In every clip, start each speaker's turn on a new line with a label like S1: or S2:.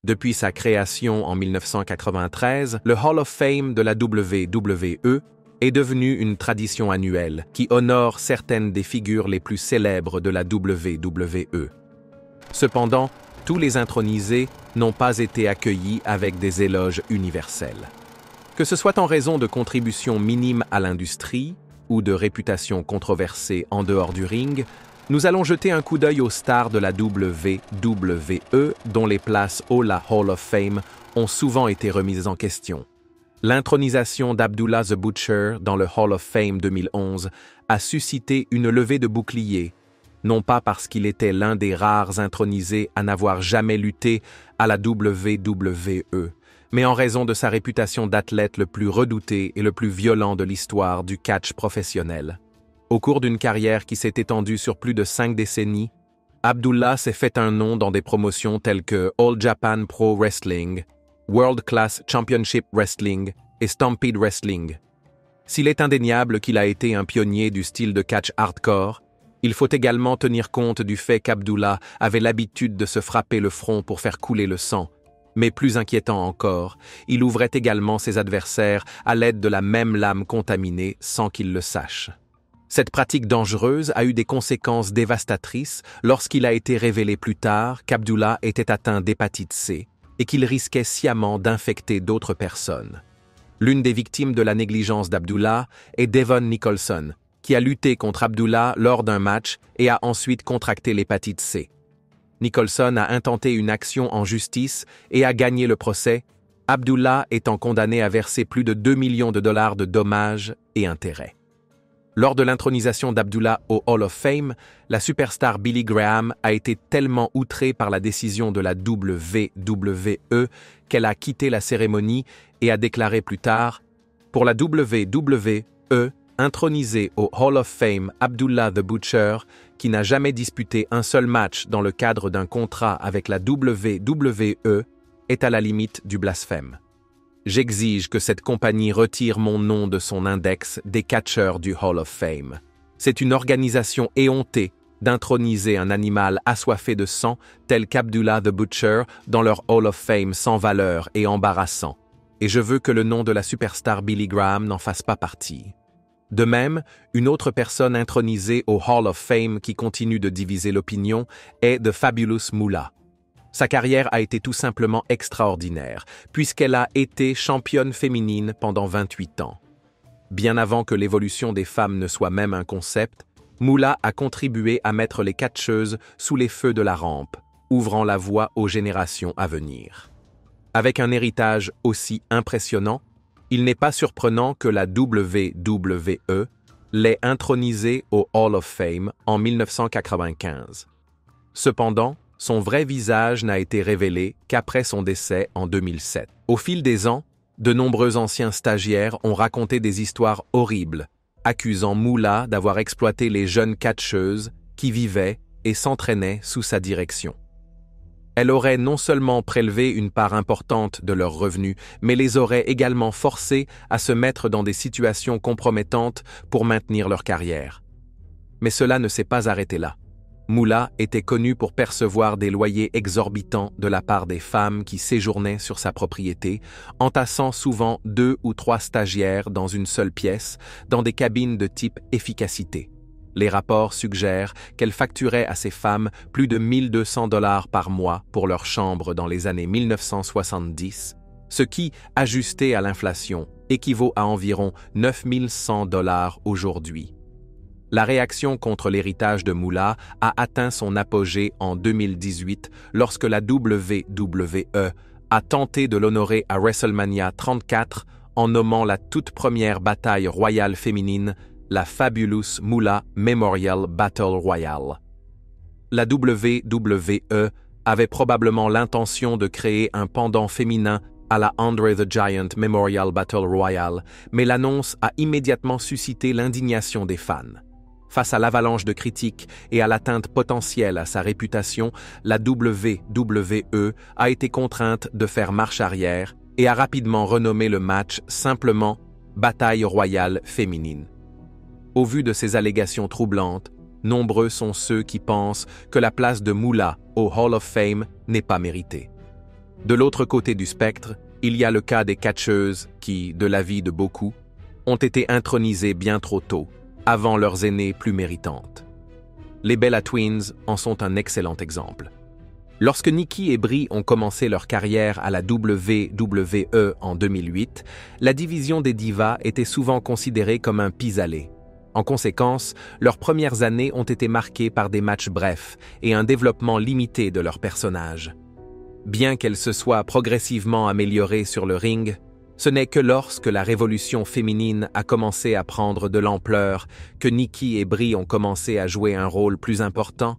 S1: Depuis sa création en 1993, le Hall of Fame de la WWE est devenu une tradition annuelle qui honore certaines des figures les plus célèbres de la WWE. Cependant, tous les intronisés n'ont pas été accueillis avec des éloges universels. Que ce soit en raison de contributions minimes à l'industrie ou de réputations controversées en dehors du ring, nous allons jeter un coup d'œil aux stars de la WWE dont les places au la Hall of Fame ont souvent été remises en question. L'intronisation d'Abdullah the Butcher dans le Hall of Fame 2011 a suscité une levée de boucliers, non pas parce qu'il était l'un des rares intronisés à n'avoir jamais lutté à la WWE, mais en raison de sa réputation d'athlète le plus redouté et le plus violent de l'histoire du catch professionnel. Au cours d'une carrière qui s'est étendue sur plus de 5 décennies, Abdullah s'est fait un nom dans des promotions telles que All Japan Pro Wrestling, World Class Championship Wrestling et Stampede Wrestling. S'il est indéniable qu'il a été un pionnier du style de catch hardcore, il faut également tenir compte du fait qu'Abdullah avait l'habitude de se frapper le front pour faire couler le sang. Mais plus inquiétant encore, il ouvrait également ses adversaires à l'aide de la même lame contaminée sans qu'il le sache. Cette pratique dangereuse a eu des conséquences dévastatrices lorsqu'il a été révélé plus tard qu'Abdullah était atteint d'hépatite C et qu'il risquait sciemment d'infecter d'autres personnes. L'une des victimes de la négligence d'Abdullah est Devon Nicholson, qui a lutté contre Abdullah lors d'un match et a ensuite contracté l'hépatite C. Nicholson a intenté une action en justice et a gagné le procès, Abdullah étant condamné à verser plus de 2 millions de dollars de dommages et intérêts. Lors de l'intronisation d'Abdullah au Hall of Fame, la superstar Billy Graham a été tellement outrée par la décision de la WWE qu'elle a quitté la cérémonie et a déclaré plus tard « Pour la WWE, intronisé au Hall of Fame Abdullah the Butcher, qui n'a jamais disputé un seul match dans le cadre d'un contrat avec la WWE, est à la limite du blasphème. J'exige que cette compagnie retire mon nom de son index des catcheurs du Hall of Fame. C'est une organisation éhontée d'introniser un animal assoiffé de sang tel qu'Abdullah the Butcher dans leur Hall of Fame sans valeur et embarrassant. Et je veux que le nom de la superstar Billy Graham n'en fasse pas partie. De même, une autre personne intronisée au Hall of Fame qui continue de diviser l'opinion est The Fabulous Moolah. Sa carrière a été tout simplement extraordinaire, puisqu'elle a été championne féminine pendant 28 ans. Bien avant que l'évolution des femmes ne soit même un concept, Moolah a contribué à mettre les catcheuses sous les feux de la rampe, ouvrant la voie aux générations à venir. Avec un héritage aussi impressionnant, il n'est pas surprenant que la WWE l'ait intronisée au Hall of Fame en 1995. Cependant, son vrai visage n'a été révélé qu'après son décès en 2007. Au fil des ans, de nombreux anciens stagiaires ont raconté des histoires horribles, accusant Moolah d'avoir exploité les jeunes catcheuses qui vivaient et s'entraînaient sous sa direction. Elle aurait non seulement prélevé une part importante de leurs revenus, mais les aurait également forcés à se mettre dans des situations compromettantes pour maintenir leur carrière. Mais cela ne s'est pas arrêté là. Moolah était connu pour percevoir des loyers exorbitants de la part des femmes qui séjournaient sur sa propriété, entassant souvent 2 ou 3 stagiaires dans une seule pièce, dans des cabines de type efficacité. Les rapports suggèrent qu'elle facturait à ces femmes plus de 1 200 $ par mois pour leur chambre dans les années 1970, ce qui, ajusté à l'inflation, équivaut à environ 9 100 $ aujourd'hui. La réaction contre l'héritage de Moolah a atteint son apogée en 2018 lorsque la WWE a tenté de l'honorer à WrestleMania 34 en nommant la toute première bataille royale féminine la Fabulous Moolah Memorial Battle Royale. La WWE avait probablement l'intention de créer un pendant féminin à la Andre the Giant Memorial Battle Royale, mais l'annonce a immédiatement suscité l'indignation des fans. Face à l'avalanche de critiques et à l'atteinte potentielle à sa réputation, la WWE a été contrainte de faire marche arrière et a rapidement renommé le match simplement « Bataille royale féminine ». Au vu de ces allégations troublantes, nombreux sont ceux qui pensent que la place de Moolah au Hall of Fame n'est pas méritée. De l'autre côté du spectre, il y a le cas des catcheuses qui, de l'avis de beaucoup, ont été intronisées bien trop tôt, avant leurs aînées plus méritantes. Les Bella Twins en sont un excellent exemple. Lorsque Nikki et Brie ont commencé leur carrière à la WWE en 2008, la division des divas était souvent considérée comme un pis-aller. En conséquence, leurs premières années ont été marquées par des matchs brefs et un développement limité de leurs personnages. Bien qu'elles se soient progressivement améliorées sur le ring, ce n'est que lorsque la révolution féminine a commencé à prendre de l'ampleur que Nikki et Brie ont commencé à jouer un rôle plus important,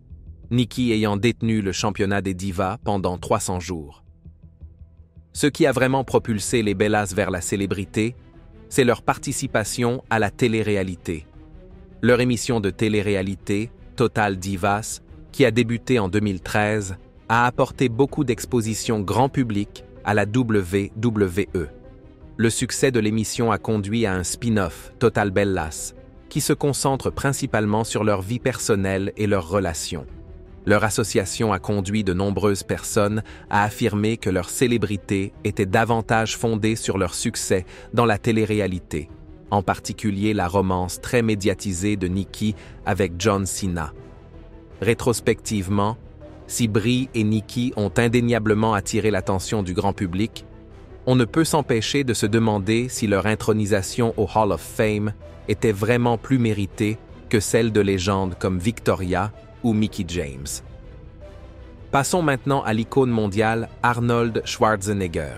S1: Nikki ayant détenu le championnat des divas pendant 300 jours. Ce qui a vraiment propulsé les Bellas vers la célébrité, c'est leur participation à la télé-réalité. Leur émission de télé-réalité, Total Divas, qui a débuté en 2013, a apporté beaucoup d'exposition grand public à la WWE. Le succès de l'émission a conduit à un spin-off, Total Bellas, qui se concentre principalement sur leur vie personnelle et leurs relations. Leur association a conduit de nombreuses personnes à affirmer que leur célébrité était davantage fondée sur leur succès dans la télé-réalité, en particulier la romance très médiatisée de Nikki avec John Cena. Rétrospectivement, si Brie et Nikki ont indéniablement attiré l'attention du grand public, on ne peut s'empêcher de se demander si leur intronisation au Hall of Fame était vraiment plus méritée que celle de légendes comme Victoria ou Mickie James. Passons maintenant à l'icône mondiale Arnold Schwarzenegger.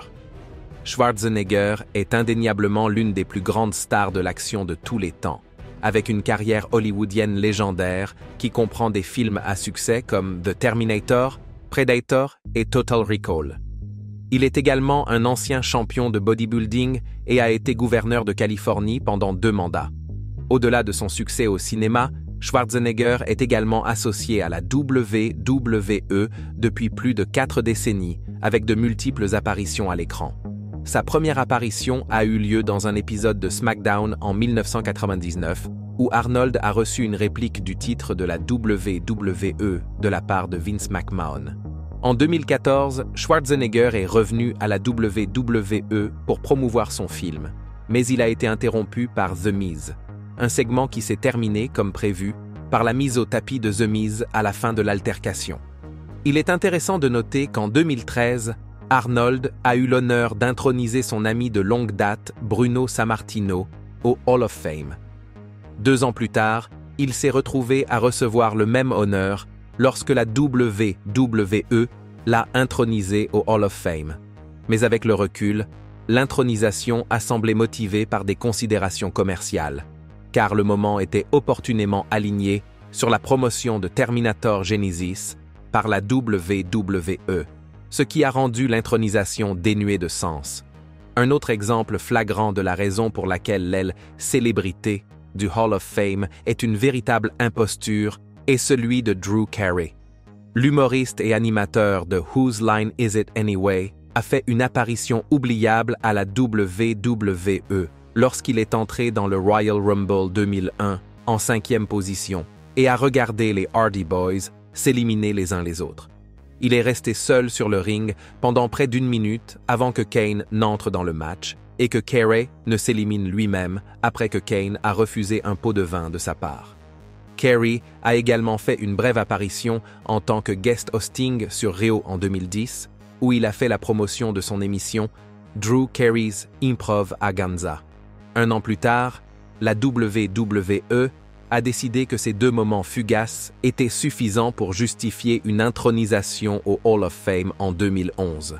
S1: Schwarzenegger est indéniablement l'une des plus grandes stars de l'action de tous les temps, avec une carrière hollywoodienne légendaire qui comprend des films à succès comme The Terminator, Predator et Total Recall. Il est également un ancien champion de bodybuilding et a été gouverneur de Californie pendant 2 mandats. Au-delà de son succès au cinéma, Schwarzenegger est également associé à la WWE depuis plus de 4 décennies, avec de multiples apparitions à l'écran. Sa première apparition a eu lieu dans un épisode de SmackDown en 1999, où Arnold a reçu une réplique du titre de la WWE de la part de Vince McMahon. En 2014, Schwarzenegger est revenu à la WWE pour promouvoir son film, mais il a été interrompu par The Miz, un segment qui s'est terminé, comme prévu, par la mise au tapis de The Miz à la fin de l'altercation. Il est intéressant de noter qu'en 2013, Arnold a eu l'honneur d'introniser son ami de longue date, Bruno Sammartino, au Hall of Fame. 2 ans plus tard, il s'est retrouvé à recevoir le même honneur lorsque la WWE l'a intronisé au Hall of Fame. Mais avec le recul, l'intronisation a semblé motivée par des considérations commerciales, car le moment était opportunément aligné sur la promotion de Terminator Genesis par la WWE, ce qui a rendu l'intronisation dénuée de sens. Un autre exemple flagrant de la raison pour laquelle l'aile « célébrité » du Hall of Fame est une véritable imposture est celui de Drew Carey. L'humoriste et animateur de Whose Line Is It Anyway a fait une apparition oubliable à la WWE lorsqu'il est entré dans le Royal Rumble 2001 en 5e position et a regardé les Hardy Boys s'éliminer les uns les autres. Il est resté seul sur le ring pendant près d'1 minute avant que Kane n'entre dans le match et que Carey ne s'élimine lui-même après que Kane a refusé un pot de vin de sa part. Carey a également fait une brève apparition en tant que guest hosting sur Rio en 2010, où il a fait la promotion de son émission Drew Carey's Improv Aganza. 1 an plus tard, la WWE a décidé que ces 2 moments fugaces étaient suffisants pour justifier une intronisation au Hall of Fame en 2011.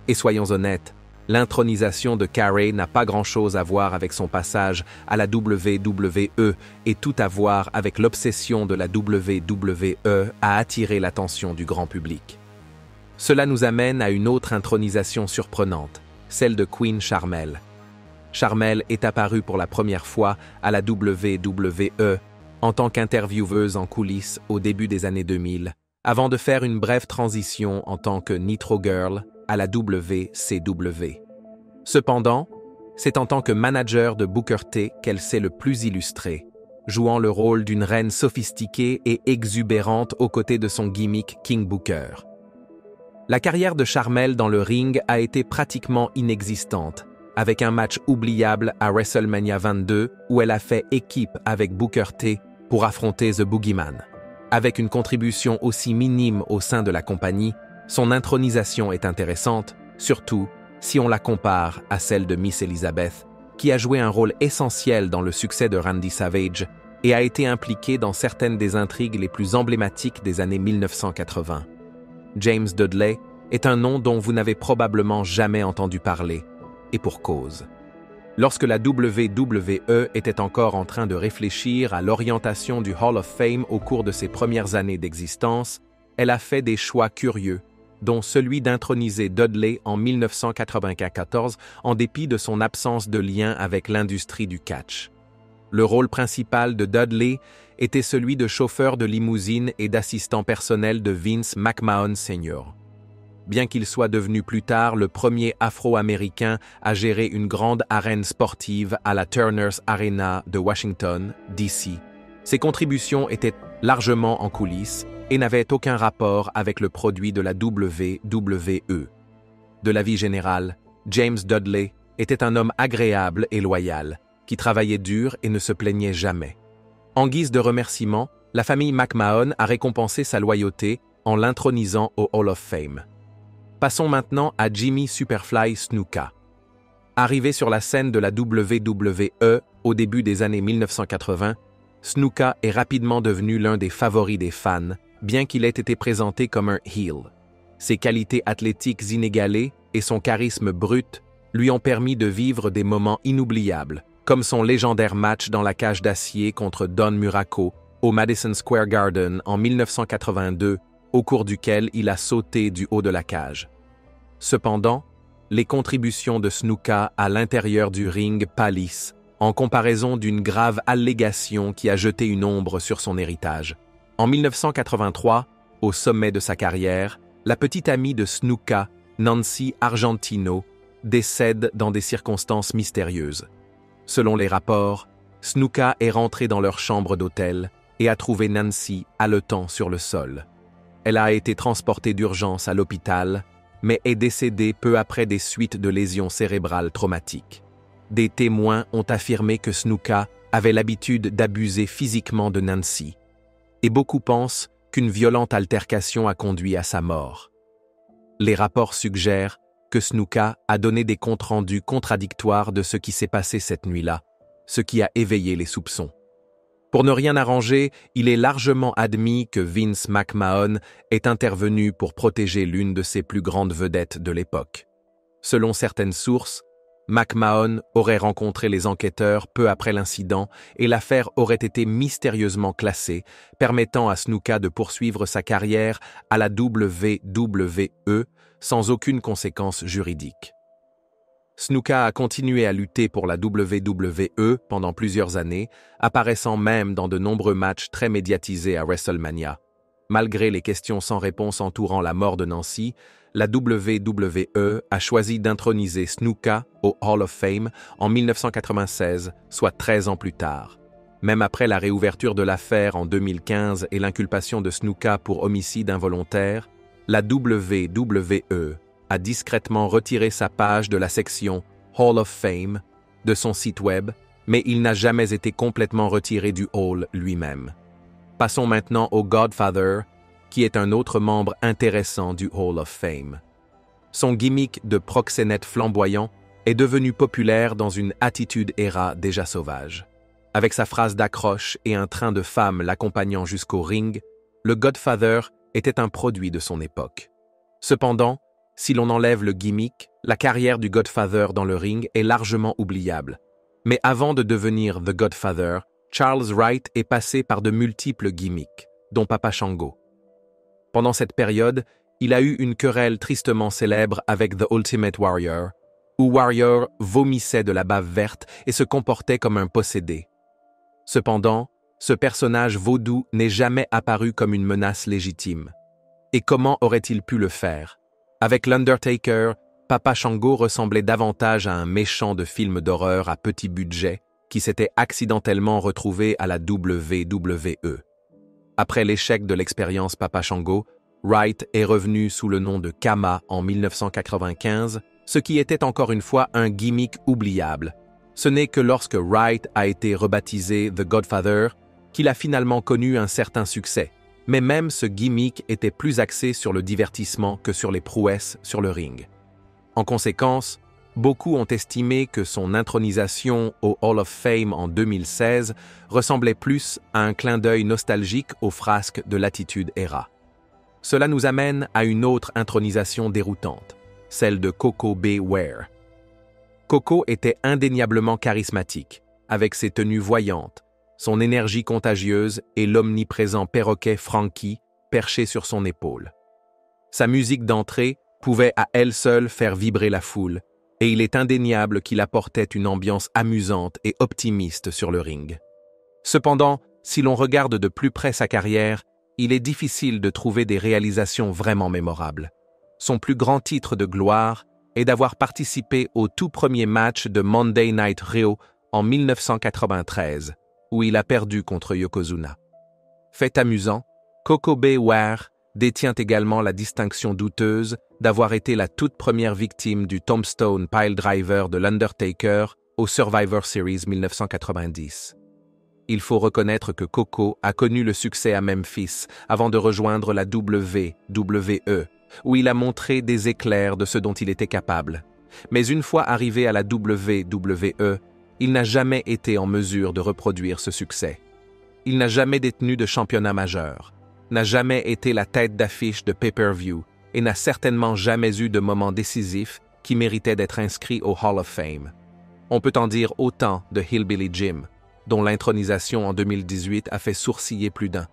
S1: Et soyons honnêtes, l'intronisation de Carey n'a pas grand-chose à voir avec son passage à la WWE et tout à voir avec l'obsession de la WWE à attirer l'attention du grand public. Cela nous amène à une autre intronisation surprenante, celle de Queen Sharmell. Sharmell est apparue pour la première fois à la WWE en tant qu'intervieweuse en coulisses au début des années 2000, avant de faire une brève transition en tant que Nitro Girl à la WCW. Cependant, c'est en tant que manager de Booker T qu'elle s'est le plus illustrée, jouant le rôle d'une reine sophistiquée et exubérante aux côtés de son gimmick King Booker. La carrière de Sharmell dans le ring a été pratiquement inexistante, avec un match oubliable à WrestleMania 22 où elle a fait équipe avec Booker T pour affronter The Boogeyman. Avec une contribution aussi minime au sein de la compagnie, son intronisation est intéressante, surtout si on la compare à celle de Miss Elizabeth, qui a joué un rôle essentiel dans le succès de Randy Savage et a été impliquée dans certaines des intrigues les plus emblématiques des années 1980. James Dudley est un nom dont vous n'avez probablement jamais entendu parler, et pour cause. Lorsque la WWE était encore en train de réfléchir à l'orientation du Hall of Fame au cours de ses premières années d'existence, elle a fait des choix curieux, dont celui d'introniser Dudley en 1994 en dépit de son absence de lien avec l'industrie du catch. Le rôle principal de Dudley était celui de chauffeur de limousine et d'assistant personnel de Vince McMahon Sr. Bien qu'il soit devenu plus tard le premier Afro-Américain à gérer une grande arène sportive à la Turner's Arena de Washington, D.C., ses contributions étaient largement en coulisses et n'avaient aucun rapport avec le produit de la WWE. De la vie générale, James Dudley était un homme agréable et loyal, qui travaillait dur et ne se plaignait jamais. En guise de remerciement, la famille McMahon a récompensé sa loyauté en l'intronisant au Hall of Fame. Passons maintenant à Jimmy Superfly Snuka. Arrivé sur la scène de la WWE au début des années 1980, Snuka est rapidement devenu l'un des favoris des fans, bien qu'il ait été présenté comme un heel. Ses qualités athlétiques inégalées et son charisme brut lui ont permis de vivre des moments inoubliables, comme son légendaire match dans la cage d'acier contre Don Muraco au Madison Square Garden en 1982, au cours duquel il a sauté du haut de la cage. Cependant, les contributions de Snuka à l'intérieur du ring pâlissent, en comparaison d'une grave allégation qui a jeté une ombre sur son héritage. En 1983, au sommet de sa carrière, la petite amie de Snuka, Nancy Argentino, décède dans des circonstances mystérieuses. Selon les rapports, Snuka est rentrée dans leur chambre d'hôtel et a trouvé Nancy haletant sur le sol. Elle a été transportée d'urgence à l'hôpital, mais est décédée peu après des suites de lésions cérébrales traumatiques. Des témoins ont affirmé que Snuka avait l'habitude d'abuser physiquement de Nancy, et beaucoup pensent qu'une violente altercation a conduit à sa mort. Les rapports suggèrent que Snuka a donné des comptes rendus contradictoires de ce qui s'est passé cette nuit-là, ce qui a éveillé les soupçons. Pour ne rien arranger, il est largement admis que Vince McMahon est intervenu pour protéger l'une de ses plus grandes vedettes de l'époque. Selon certaines sources, McMahon aurait rencontré les enquêteurs peu après l'incident et l'affaire aurait été mystérieusement classée, permettant à Snuka de poursuivre sa carrière à la WWE sans aucune conséquence juridique. Snuka a continué à lutter pour la WWE pendant plusieurs années, apparaissant même dans de nombreux matchs très médiatisés à WrestleMania. Malgré les questions sans réponse entourant la mort de Nancy, la WWE a choisi d'introniser Snuka au Hall of Fame en 1996, soit 13 ans plus tard. Même après la réouverture de l'affaire en 2015 et l'inculpation de Snuka pour homicide involontaire, la WWE a discrètement retiré sa page de la section Hall of Fame de son site web, mais il n'a jamais été complètement retiré du Hall lui-même. Passons maintenant au Godfather, qui est un autre membre intéressant du Hall of Fame. Son gimmick de proxénète flamboyant est devenu populaire dans une attitude era déjà sauvage. Avec sa phrase d'accroche et un train de femmes l'accompagnant jusqu'au ring, le Godfather était un produit de son époque. Cependant, si l'on enlève le gimmick, la carrière du Godfather dans le ring est largement oubliable. Mais avant de devenir The Godfather, Charles Wright est passé par de multiples gimmicks, dont Papa Shango. Pendant cette période, il a eu une querelle tristement célèbre avec The Ultimate Warrior, où Warrior vomissait de la bave verte et se comportait comme un possédé. Cependant, ce personnage vaudou n'est jamais apparu comme une menace légitime. Et comment aurait-il pu le faire? Avec l'Undertaker, Papa Shango ressemblait davantage à un méchant de film d'horreur à petit budget qui s'était accidentellement retrouvé à la WWE. Après l'échec de l'expérience Papa Shango, Wright est revenu sous le nom de Kama en 1995, ce qui était encore une fois un gimmick oubliable. Ce n'est que lorsque Wright a été rebaptisé The Godfather qu'il a finalement connu un certain succès. Mais même ce gimmick était plus axé sur le divertissement que sur les prouesses sur le ring. En conséquence, beaucoup ont estimé que son intronisation au Hall of Fame en 2016 ressemblait plus à un clin d'œil nostalgique aux frasques de l'Attitude Era. Cela nous amène à une autre intronisation déroutante, celle de Koko B. Ware. Koko était indéniablement charismatique, avec ses tenues voyantes, son énergie contagieuse et l'omniprésent perroquet Frankie perché sur son épaule. Sa musique d'entrée pouvait à elle seule faire vibrer la foule, et il est indéniable qu'il apportait une ambiance amusante et optimiste sur le ring. Cependant, si l'on regarde de plus près sa carrière, il est difficile de trouver des réalisations vraiment mémorables. Son plus grand titre de gloire est d'avoir participé au tout premier match de Monday Night Raw en 1993, où il a perdu contre Yokozuna. Fait amusant, Koko B. Ware détient également la distinction douteuse d'avoir été la toute première victime du Tombstone Piledriver de l'Undertaker au Survivor Series 1990. Il faut reconnaître que Koko a connu le succès à Memphis avant de rejoindre la WWE, où il a montré des éclairs de ce dont il était capable. Mais une fois arrivé à la WWE, il n'a jamais été en mesure de reproduire ce succès. Il n'a jamais détenu de championnat majeur, n'a jamais été la tête d'affiche de pay-per-view et n'a certainement jamais eu de moment décisif qui méritait d'être inscrit au Hall of Fame. On peut en dire autant de Hillbilly Jim, dont l'intronisation en 2018 a fait sourciller plus d'un.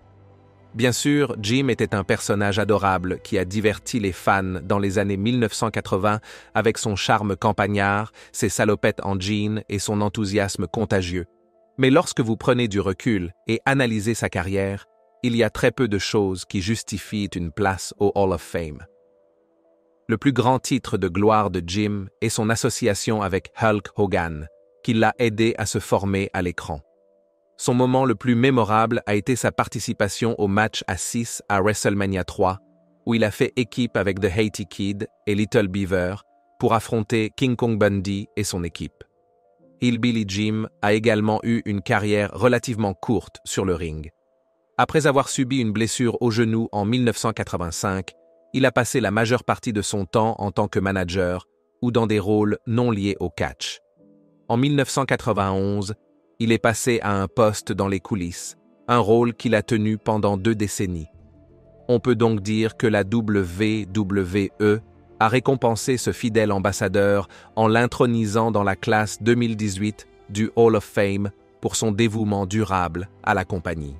S1: Bien sûr, Jim était un personnage adorable qui a diverti les fans dans les années 1980 avec son charme campagnard, ses salopettes en jean et son enthousiasme contagieux. Mais lorsque vous prenez du recul et analysez sa carrière, il y a très peu de choses qui justifient une place au Hall of Fame. Le plus grand titre de gloire de Jim est son association avec Hulk Hogan, qui l'a aidé à se former à l'écran. Son moment le plus mémorable a été sa participation au match à 6 à WrestleMania 3, où il a fait équipe avec The Haiti Kid et Little Beaver pour affronter King Kong Bundy et son équipe. Hillbilly Jim a également eu une carrière relativement courte sur le ring. Après avoir subi une blessure au genou en 1985, il a passé la majeure partie de son temps en tant que manager ou dans des rôles non liés au catch. En 1991, il est passé à un poste dans les coulisses, un rôle qu'il a tenu pendant 2 décennies. On peut donc dire que la WWE a récompensé ce fidèle ambassadeur en l'intronisant dans la classe 2018 du Hall of Fame pour son dévouement durable à la compagnie.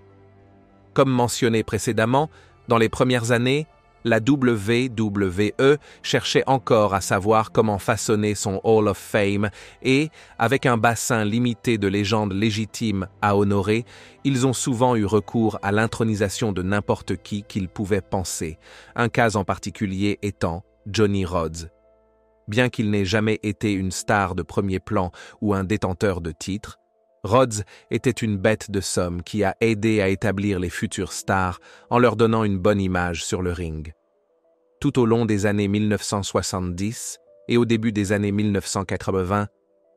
S1: Comme mentionné précédemment, dans les premières années, la WWE cherchait encore à savoir comment façonner son Hall of Fame et, avec un bassin limité de légendes légitimes à honorer, ils ont souvent eu recours à l'intronisation de n'importe qui qu'ils pouvaient penser, un cas en particulier étant Johnny Rodz. Bien qu'il n'ait jamais été une star de premier plan ou un détenteur de titre, Rodz était une bête de somme qui a aidé à établir les futures stars en leur donnant une bonne image sur le ring. Tout au long des années 1970 et au début des années 1980,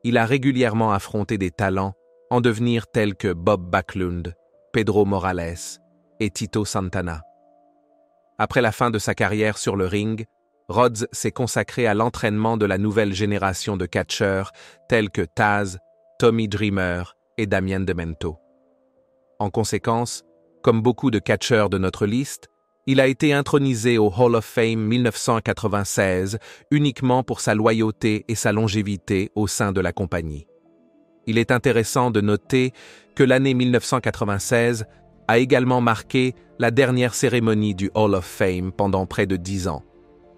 S1: il a régulièrement affronté des talents en devenir tels que Bob Backlund, Pedro Morales et Tito Santana. Après la fin de sa carrière sur le ring, Rodz s'est consacré à l'entraînement de la nouvelle génération de catcheurs tels que Taz, Tommy Dreamer et Damien Demento. En conséquence, comme beaucoup de catcheurs de notre liste, il a été intronisé au Hall of Fame 1996 uniquement pour sa loyauté et sa longévité au sein de la compagnie. Il est intéressant de noter que l'année 1996 a également marqué la dernière cérémonie du Hall of Fame pendant près de 10 ans.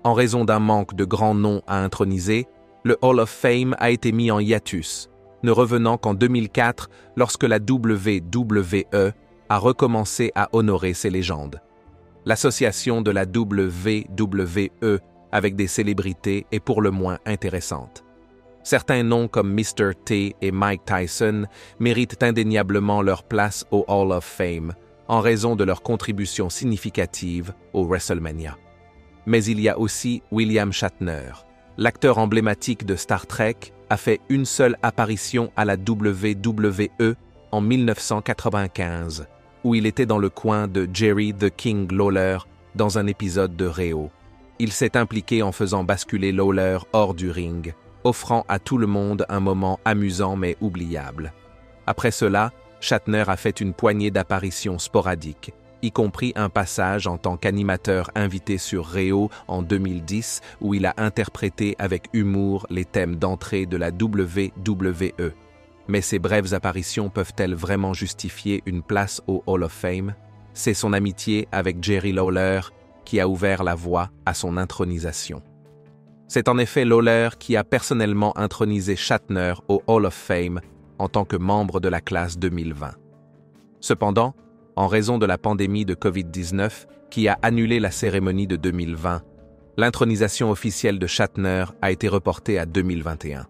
S1: En raison d'un manque de grands noms à introniser, le Hall of Fame a été mis en hiatus, ne revenant qu'en 2004 lorsque la WWE a recommencé à honorer ses légendes. L'association de la WWE avec des célébrités est pour le moins intéressante. Certains noms comme Mr. T et Mike Tyson méritent indéniablement leur place au Hall of Fame, en raison de leur contribution significative au WrestleMania. Mais il y a aussi William Shatner. L'acteur emblématique de Star Trek a fait une seule apparition à la WWE en 1995, où il était dans le coin de Jerry the King Lawler dans un épisode de Réo. Il s'est impliqué en faisant basculer Lawler hors du ring, offrant à tout le monde un moment amusant mais oubliable. Après cela, Shatner a fait une poignée d'apparitions sporadiques, y compris un passage en tant qu'animateur invité sur Réo en 2010 où il a interprété avec humour les thèmes d'entrée de la WWE. Mais ces brèves apparitions peuvent-elles vraiment justifier une place au Hall of Fame? C'est son amitié avec Jerry Lawler qui a ouvert la voie à son intronisation. C'est en effet Lawler qui a personnellement intronisé Shatner au Hall of Fame en tant que membre de la classe 2020. Cependant, en raison de la pandémie de COVID-19 qui a annulé la cérémonie de 2020, l'intronisation officielle de Shatner a été reportée à 2021.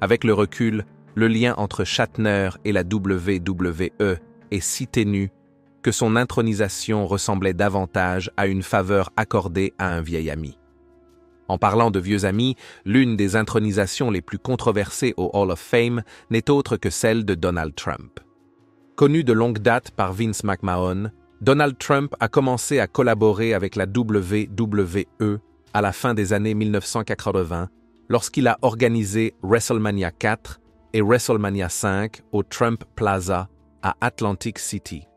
S1: Avec le recul, le lien entre Shatner et la WWE est si ténu que son intronisation ressemblait davantage à une faveur accordée à un vieil ami. En parlant de vieux amis, l'une des intronisations les plus controversées au Hall of Fame n'est autre que celle de Donald Trump. Connu de longue date par Vince McMahon, Donald Trump a commencé à collaborer avec la WWE à la fin des années 1980 lorsqu'il a organisé WrestleMania 4 et WrestleMania 5 au Trump Plaza à Atlantic City.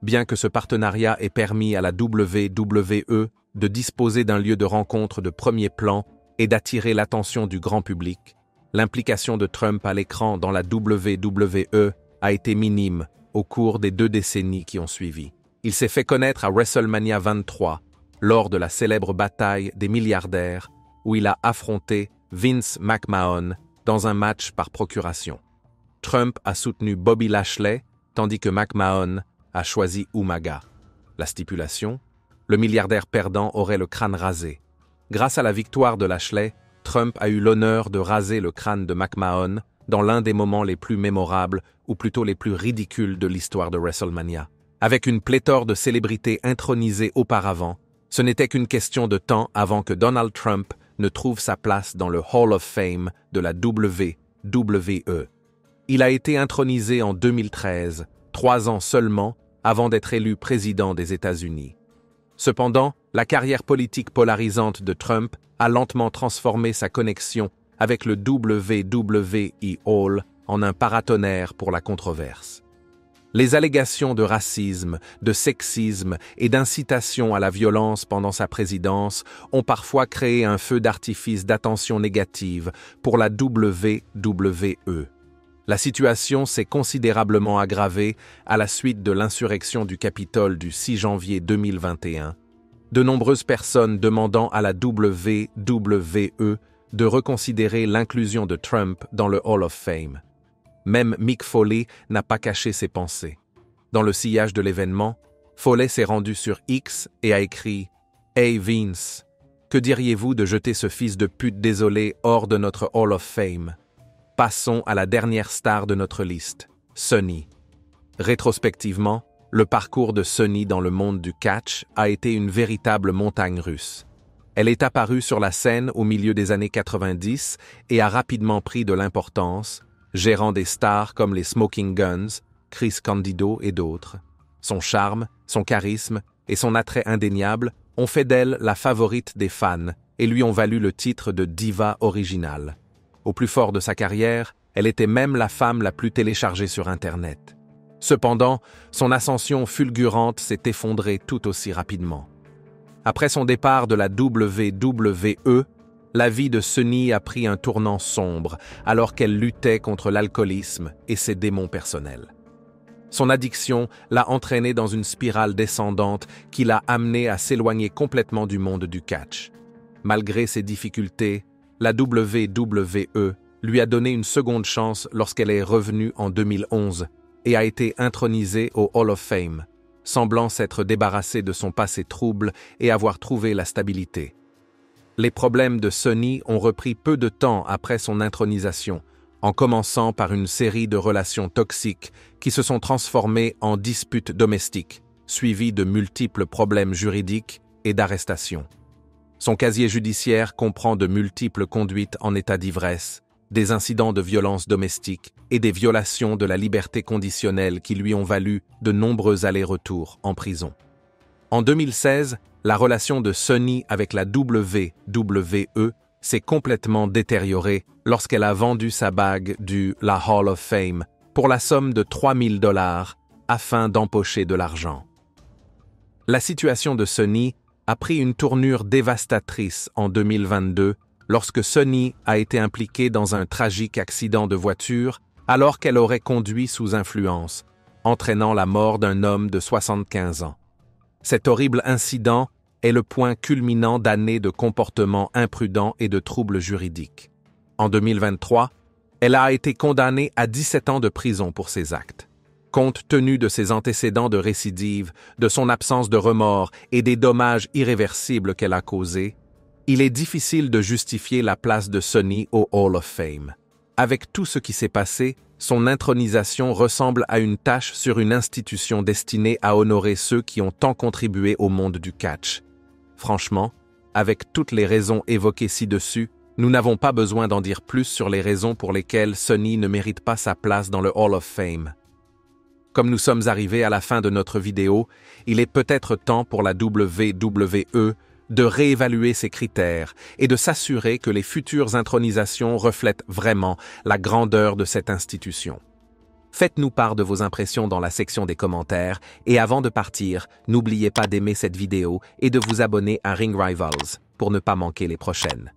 S1: Bien que ce partenariat ait permis à la WWE de disposer d'un lieu de rencontre de premier plan et d'attirer l'attention du grand public, l'implication de Trump à l'écran dans la WWE a été minime au cours des 2 décennies qui ont suivi. Il s'est fait connaître à WrestleMania 23, lors de la célèbre bataille des milliardaires, où il a affronté Vince McMahon dans un match par procuration. Trump a soutenu Bobby Lashley, tandis que McMahon a choisi Umaga. La stipulation: le milliardaire perdant aurait le crâne rasé. Grâce à la victoire de Lashley, Trump a eu l'honneur de raser le crâne de McMahon dans l'un des moments les plus mémorables, ou plutôt les plus ridicules de l'histoire de WrestleMania. Avec une pléthore de célébrités intronisées auparavant, ce n'était qu'une question de temps avant que Donald Trump ne trouve sa place dans le Hall of Fame de la WWE. Il a été intronisé en 2013, 3 ans seulement avant d'être élu président des États-Unis. Cependant, la carrière politique polarisante de Trump a lentement transformé sa connexion avec le WWE Hall en un paratonnerre pour la controverse. Les allégations de racisme, de sexisme et d'incitation à la violence pendant sa présidence ont parfois créé un feu d'artifice d'attention négative pour la WWE. La situation s'est considérablement aggravée à la suite de l'insurrection du Capitole du 6 janvier 2021, de nombreuses personnes demandant à la WWE de reconsidérer l'inclusion de Trump dans le Hall of Fame. Même Mick Foley n'a pas caché ses pensées. Dans le sillage de l'événement, Foley s'est rendu sur X et a écrit « Hey Vince, que diriez-vous de jeter ce fils de pute désolé hors de notre Hall of Fame ? Passons à la dernière star de notre liste, Sunny. » Rétrospectivement, le parcours de Sunny dans le monde du catch a été une véritable montagne russe. Elle est apparue sur la scène au milieu des années 90 et a rapidement pris de l'importance, gérant des stars comme les Smoking Guns, Chris Candido et d'autres. Son charme, son charisme et son attrait indéniable ont fait d'elle la favorite des fans et lui ont valu le titre de diva originale. Au plus fort de sa carrière, elle était même la femme la plus téléchargée sur Internet. Cependant, son ascension fulgurante s'est effondrée tout aussi rapidement. Après son départ de la WWE, la vie de Sunny a pris un tournant sombre alors qu'elle luttait contre l'alcoolisme et ses démons personnels. Son addiction l'a entraînée dans une spirale descendante qui l'a amenée à s'éloigner complètement du monde du catch. Malgré ses difficultés, la WWE lui a donné une seconde chance lorsqu'elle est revenue en 2011 et a été intronisée au Hall of Fame, semblant s'être débarrassée de son passé trouble et avoir trouvé la stabilité. Les problèmes de Sunny ont repris peu de temps après son intronisation, en commençant par une série de relations toxiques qui se sont transformées en disputes domestiques, suivies de multiples problèmes juridiques et d'arrestations. Son casier judiciaire comprend de multiples conduites en état d'ivresse, des incidents de violence domestique et des violations de la liberté conditionnelle qui lui ont valu de nombreux allers-retours en prison. En 2016, la relation de Sonny avec la WWE s'est complètement détériorée lorsqu'elle a vendu sa bague la Hall of Fame pour la somme de $3 000 afin d'empocher de l'argent. La situation de Sonny a pris une tournure dévastatrice en 2022 lorsque Sonny a été impliquée dans un tragique accident de voiture alors qu'elle aurait conduit sous influence, entraînant la mort d'un homme de 75 ans. Cet horrible incident est le point culminant d'années de comportements imprudents et de troubles juridiques. En 2023, elle a été condamnée à 17 ans de prison pour ses actes. Compte tenu de ses antécédents de récidive, de son absence de remords et des dommages irréversibles qu'elle a causés, il est difficile de justifier la place de Sonny au Hall of Fame. Avec tout ce qui s'est passé, son intronisation ressemble à une tache sur une institution destinée à honorer ceux qui ont tant contribué au monde du catch. Franchement, avec toutes les raisons évoquées ci-dessus, nous n'avons pas besoin d'en dire plus sur les raisons pour lesquelles Sonny ne mérite pas sa place dans le Hall of Fame. Comme nous sommes arrivés à la fin de notre vidéo, il est peut-être temps pour la WWE de réévaluer ses critères et de s'assurer que les futures intronisations reflètent vraiment la grandeur de cette institution. Faites-nous part de vos impressions dans la section des commentaires et avant de partir, n'oubliez pas d'aimer cette vidéo et de vous abonner à Ring Rivals pour ne pas manquer les prochaines.